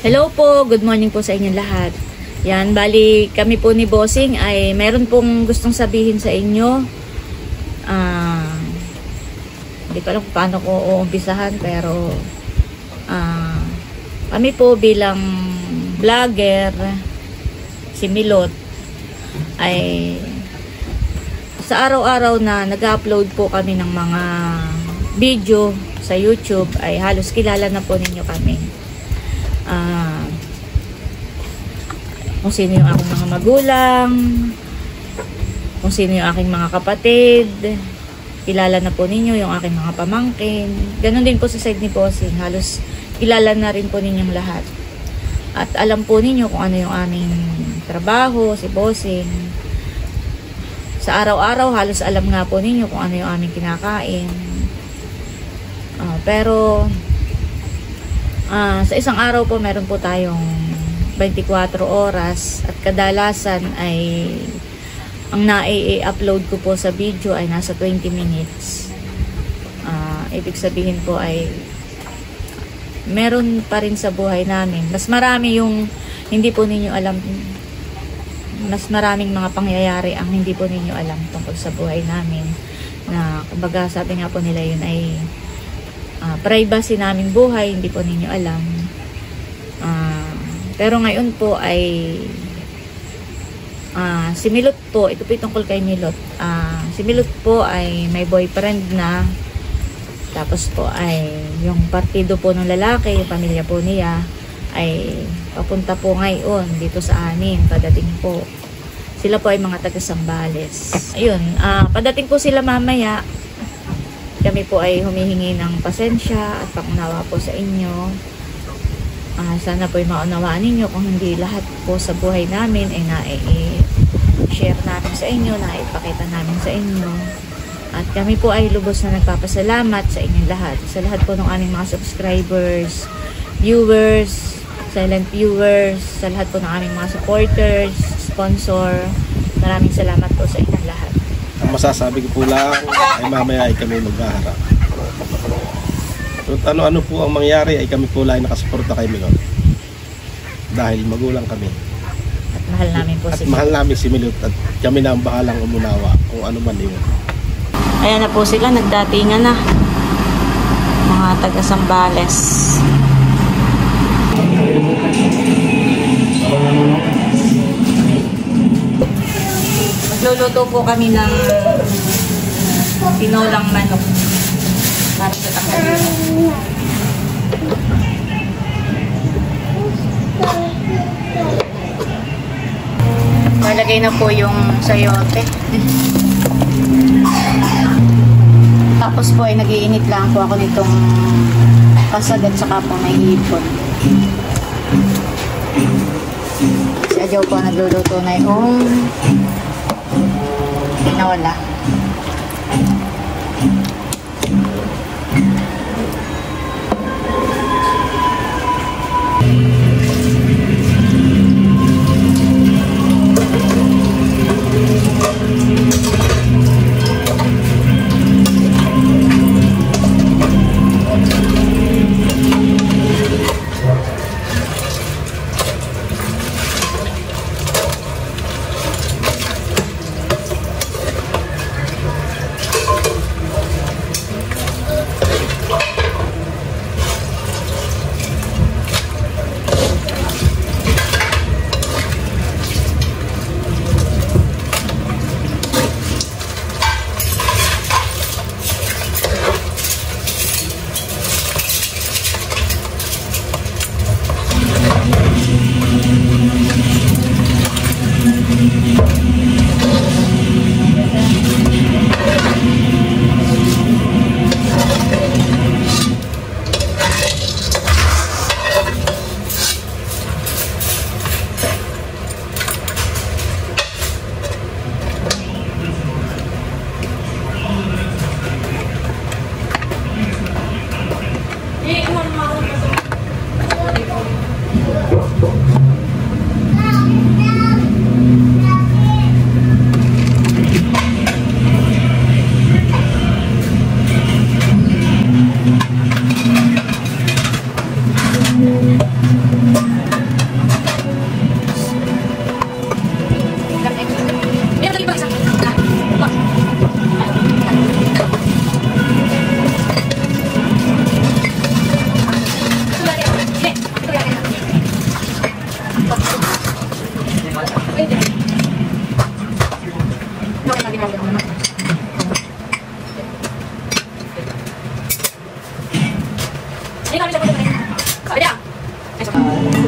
Hello po, good morning po sa inyong lahat. Yan, bali kami po ni Bossing ay meron pong gustong sabihin sa inyo. Hindi ko alam kung paano ko uumpisahan, pero kami po bilang vlogger, si Milot, ay sa araw-araw na nag-upload po kami ng mga video sa YouTube, ay halos kilala na po ninyo kami. Kung sino yung aking mga magulang, kung sino yung aking mga kapatid, kilala na po ninyo yung aking mga pamangkin. Ganon din po sa side ni Bossing, halos kilala na rin po ninyong lahat. At alam po ninyo kung ano yung aming trabaho, si Bossing. Sa araw-araw, halos alam nga po ninyo kung ano yung aming kinakain. Pero sa isang araw po, meron po tayong 24 oras at kadalasan ay ang na-upload ko po sa video ay nasa 20 minutes. Ibig sabihin po ay meron pa rin sa buhay namin. Mas marami yung hindi po ninyo alam. Mas maraming mga pangyayari ang hindi po ninyo alam tungkol sa buhay namin. Na kumbaga sabi nga po nila yun ay privacy naming buhay, hindi po ninyo alam. Pero ngayon po ay si Milot po, ito po tungkol kay Milot. Si Milot po ay may boyfriend na. Tapos po ay yung partido po ng lalaki, yung pamilya po niya ay papunta po ngayon dito sa amin, padating po. Sila po ay mga taga Sambales. Ayun, padating po sila mamaya. Kami po ay humihingi ng pasensya at pangunawa po sa inyo. Sana po ay maunawaan ninyo kung hindi lahat po sa buhay namin ay na-share namin sa inyo, na-ipakita namin sa inyo. At kami po ay lubos na nagpapasalamat sa inyong lahat. Sa lahat po ng aming mga subscribers, viewers, silent viewers, sa lahat po ng aming mga supporters, sponsor. Maraming salamat po sa inyong lahat. Ang masasabi ko po lang ay mamaya ay kami maghaharap. At ano-ano po ang mangyari ay kami po lang nakasuporta kay Milot. Dahil magulang kami. At mahal namin po si Milot. At mahal namin si Milot at kami na ang bahalang umunawa kung ano man yun. Ayan na po sila, nagdatingan na. Mga taga Sambales. Magluluto po kami ng tinolang manok. Para sa tanghalian. Malagay na po yung sayote. Tapos po ay nag-iinit lang po ako nitong kasag at saka po may hipon. Si Adjaw po nagluluto na yung tinola.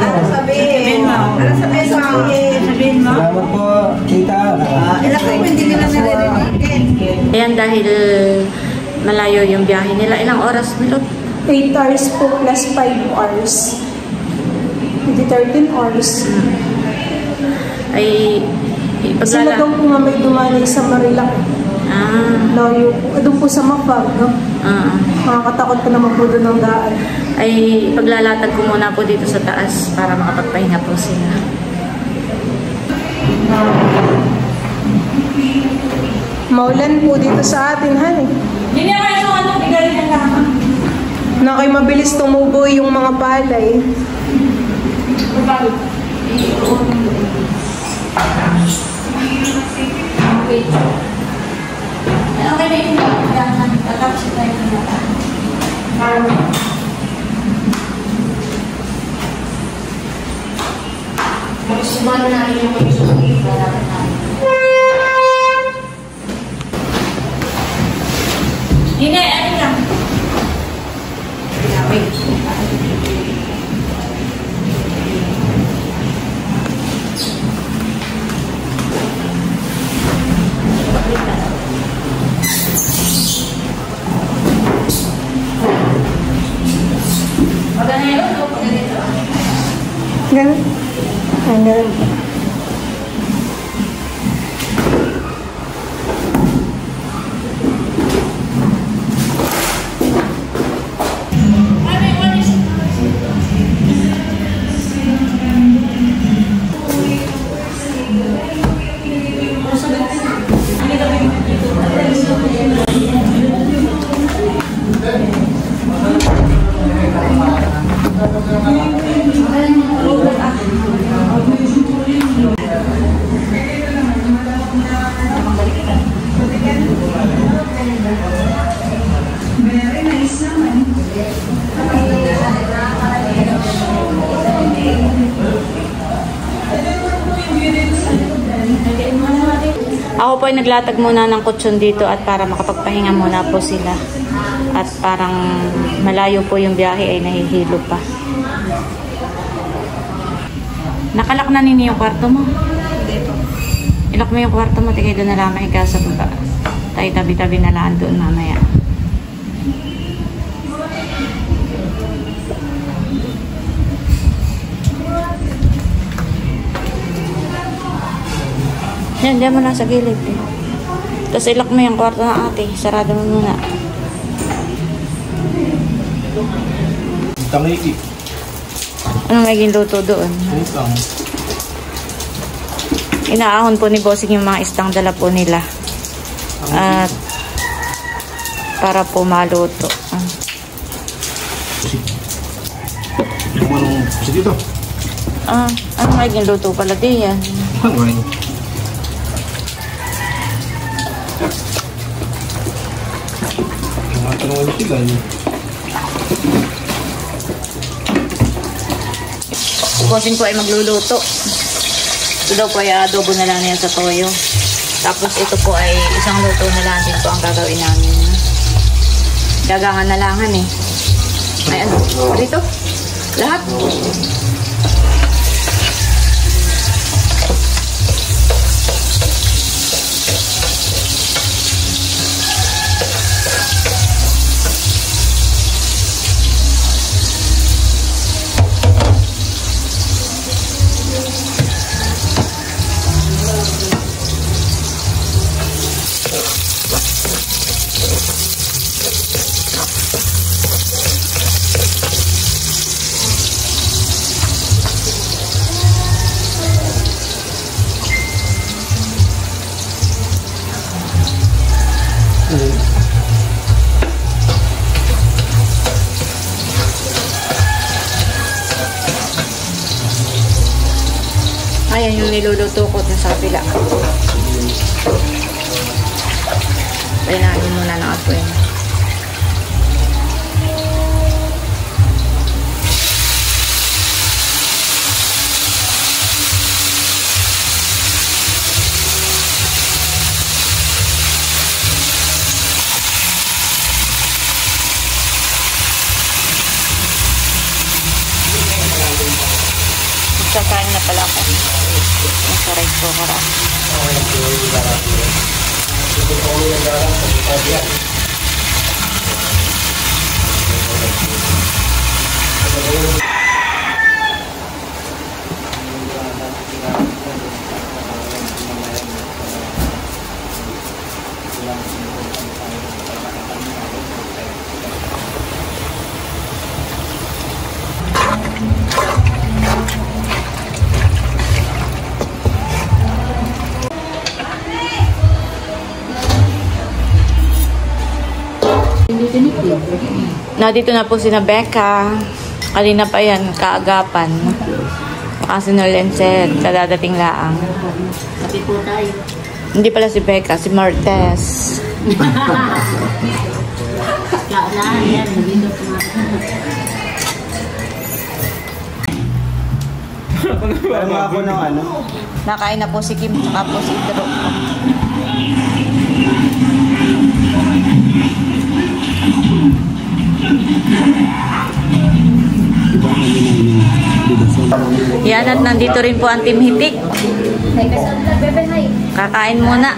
Ano sabihin mo? Ano sabihin mo? Salamat po, tita. Ilang kayo hindi nila naririnig. Ayan, dahil malayo yung biyahe nila. Ilang oras, Milot? 8 hours po plus 5 hours. Hindi 13 hours. Ay, Kasi magawang po nga may dumanay sa Marilac. Layo po. Doon po sa Mapag. No? Makakatakot pa naman po doon ng daan. Ay, paglalatag ko muna po dito sa taas para makapagpahinga po sila. Maulan po dito sa atin, han. Hindi naman yung ano, bigaling na lang. Na kayo mabilis tumubo yung mga palay. Bakit? Okay. Okay na yun. Tatapos tayo na. Sumano natin yung pagsusunod. Dapat natin. Hindi, ano lang. Wait. Magana yun o pag ganito? Ganun. Ganun. Ako po ay naglatag muna ng kutsyon dito at para makapagpahinga muna po sila. At parang malayo po yung biyahe ay nahihilo pa. Nakalak na nini yung kwarto mo? Hindi po. Ilak mo yung kwarto mo, tigay doon na lang mahiga sa baba. Tayo tabi-tabi na lang doon mamaya. Yan, diyan mo lang sa gilid eh. Tapos ilak mo yung kwarto ng ate. Sarado mo muna. Tangiki. Ano magiging luto doon? Itang. Inaahon po ni Bossing yung mga istang dala po nila. At para po maluto. Yung anong pusit ito? Ano magiging luto pala din yan? Ano yun? Mga tanong ano sila yun? Bossing po ay magluluto. Ito daw po ay adobo na lang yan sa toyo. Tapos ito po ay isang luto na lang din po ang gagawin namin. Gagangan na langan eh. Ay ano? Dito? Lahat? Ayan yung niluluto ko na sa pila. Painahin muna ng ato yun. Kakain na pala ako. Nasa rice cooker ako. Dito na po si Becca. Kanina pa yan, kaagapan. Kasi Nolenset, kadadating laang. Sabi po tayo. Hindi pala si Becca, si Martes. Kaunahan yan, nandito po Ano ako ng ano? Nakain na po si Kim, saka po si Drew. Yan, at nandito rin po ang Team Hitik. Kakain muna.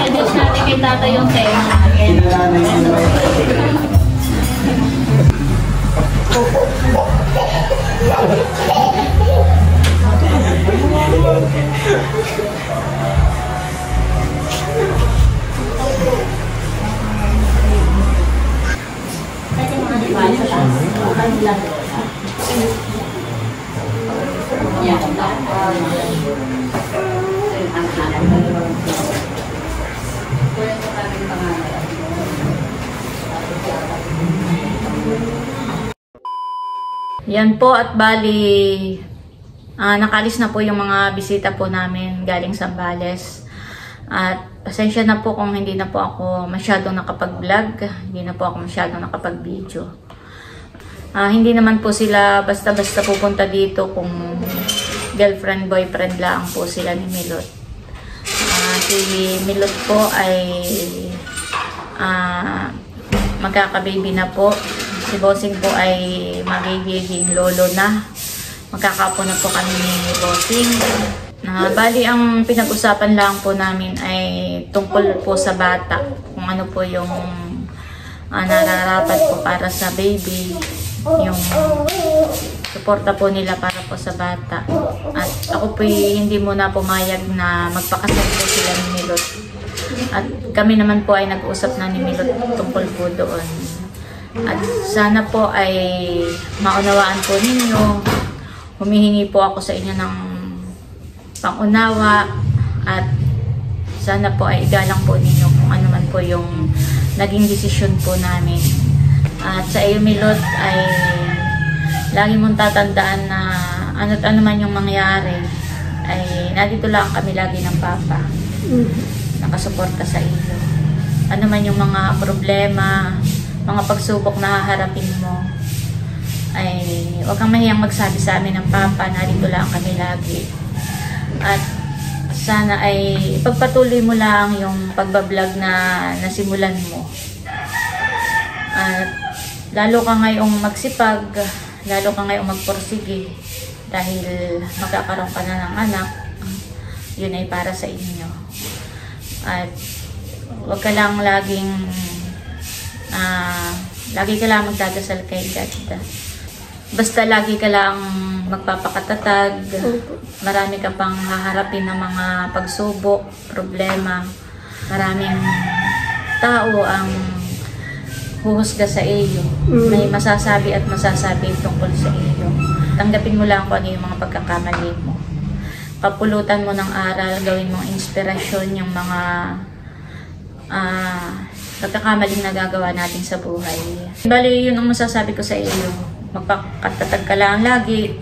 Adjust natin kay tata yung tema. Yan po, at bali nakalis na po yung mga bisita po namin galing Zambales. At pasensya na po kung hindi na po ako masyadong nakapag-vlog, hindi na po ako masyadong nakapag-video. Hindi naman po sila basta-basta pupunta dito kung girlfriend, boyfriend lang po sila ni Milot. Si Milot po ay magkaka-baby na po. Si Bossing po ay magiging lolo na. Magkakapo na po kami ni Bossing. Bali, ang pinag-usapan lang po namin ay tungkol po sa bata. Kung ano po yung nararapat po para sa baby. Yung suporta po nila para po sa bata. At ako po hindi muna pumayag na magpakasal po sila ni Milot. At kami naman po ay nag-usap na ni Milot tungkol po doon. At sana po ay maunawaan po ninyo. Humihingi po ako sa inyo ng pangunawa. At sana po ay igalang po ninyo kung ano man po yung naging desisyon po namin. At sa iyo, Milot, ay lagi mong tatandaan na ano't ano man yung mangyari, ay nandito lang kami lagi ng Papa. Nakasuporta sa iyo. Ano man yung mga problema, mga pagsubok na haharapin mo, ay huwag kang mahiyang magsabi sa amin ng Papa, nandito lang kami lagi. At sana ay pagpatuloy mo lang yung pagbablog na nasimulan mo. At lalo ka ngayong magsipag, lalo ka ngayong magporsige dahil magkakaroon ka na ng anak. Yun ay para sa inyo. At huwag ka lang lagi ka lang magdadasal kay God. Basta lagi ka lang magpapakatatag. Marami ka pang haharapin ng mga pagsubok, problema. Maraming tao ang huhusga sa iyo. May masasabi at masasabi tungkol sa iyo. Tanggapin mo lang kung ano yung mga pagkakamali mo. Kapulutan mo ng aral, gawin mong inspirasyon yung mga pagkakamaling nagagawa natin sa buhay. Bali, yun ang masasabi ko sa iyo. Magpakatatag ka lang lagi.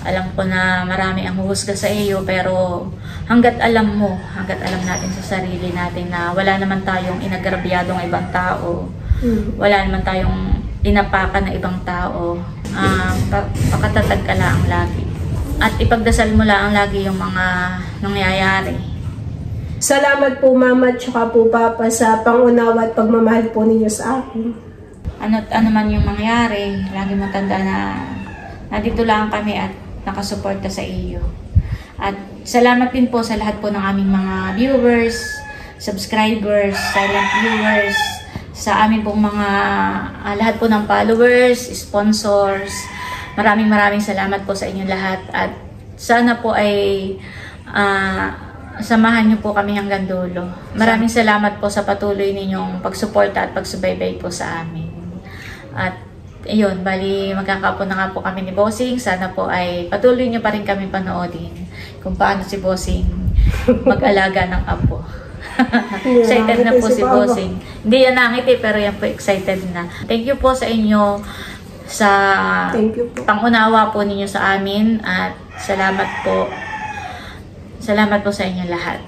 Alam ko na marami ang huhusga sa iyo, pero hanggat alam mo, hanggat alam natin sa sarili natin na wala naman tayong inagrabyadong ibang tao, wala naman tayong inapakan na ibang tao, pakatatag ka lang lagi. At ipagdasal mo lang lagi yung mga nangyayari. Salamat po Mama at saka po Papa sa pangunawa at pagmamahal po ninyo sa akin. Ano man yung mangyari, lagi mo tanda na nandito lang kami at nakasuporta sa iyo. At salamat din po sa lahat po ng aming mga viewers, subscribers, silent viewers, sa amin pong mga lahat po ng followers, sponsors. Maraming salamat po sa inyong lahat at sana po ay samahan niyo po kami hanggang dulo. Maraming salamat po sa patuloy ninyong pagsuporta at pagsubaybay po sa amin. At ayun, bali magkakapo na nga po kami ni Bossing. Sana po ay patuloy niyo pa rin kami panoodin kung paano si Bossing mag-alaga ng apo. Excited na po si Bossing. Hindi yan nangiti pero yan po excited na. Thank you po sa inyo sa pangunawa po ninyo sa amin at salamat po sa inyo lahat.